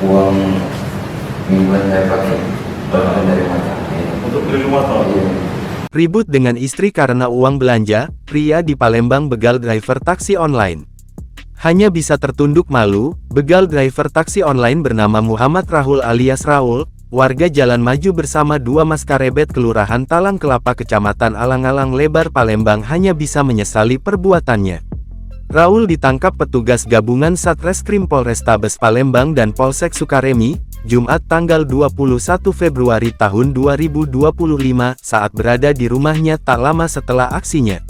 uang mingguan saya pakai dari motor. Untuk beli motor. Iya. Ribut dengan istri karena uang belanja, pria di Palembang begal driver taksi online. Hanya bisa tertunduk malu, begal driver taksi online bernama Muhammad Rahul alias Raul, warga Jalan Maju bersama 2 Maskarebet Kelurahan Talang Kelapa Kecamatan Alang-Alang Lebar Palembang hanya bisa menyesali perbuatannya. Raul ditangkap petugas gabungan Satreskrim Polrestabes Palembang dan Polsek Sukaremi, Jumat tanggal 21 Februari tahun 2025 saat berada di rumahnya tak lama setelah aksinya.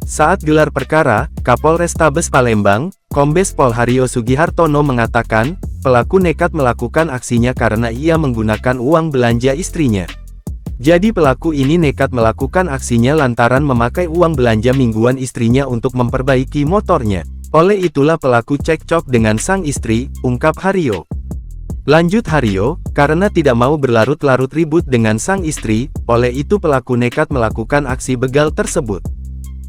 Saat gelar perkara, Kapolrestabes Palembang, Kombes Pol Haryo Sugihartono mengatakan, pelaku nekat melakukan aksinya karena ia menggunakan uang belanja istrinya. Jadi pelaku ini nekat melakukan aksinya lantaran memakai uang belanja mingguan istrinya untuk memperbaiki motornya. Oleh itulah pelaku cekcok dengan sang istri, ungkap Haryo. Lanjut Haryo, karena tidak mau berlarut-larut ribut dengan sang istri, oleh itu pelaku nekat melakukan aksi begal tersebut.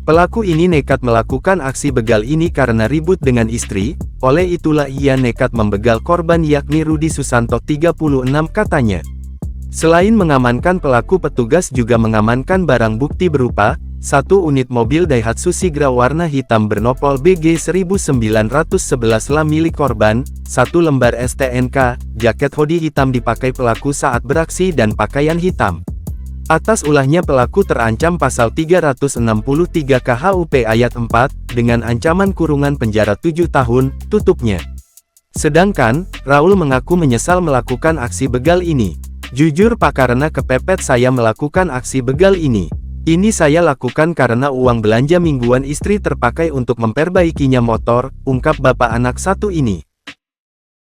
Pelaku ini nekat melakukan aksi begal ini karena ribut dengan istri, oleh itulah ia nekat membegal korban yakni Rudi Susanto 36 katanya. Selain mengamankan pelaku, petugas juga mengamankan barang bukti berupa 1 unit mobil Daihatsu Sigra warna hitam bernopol BG 1911 LA milik korban, 1 lembar STNK, jaket hoodie hitam dipakai pelaku saat beraksi dan pakaian hitam. Atas ulahnya pelaku terancam pasal 363 KHUP ayat 4, dengan ancaman kurungan penjara 7 tahun, tutupnya. Sedangkan, Raul mengaku menyesal melakukan aksi begal ini. Jujur Pak, karena kepepet saya melakukan aksi begal ini. Ini saya lakukan karena uang belanja mingguan istri terpakai untuk memperbaikinya motor, ungkap bapak anak satu ini.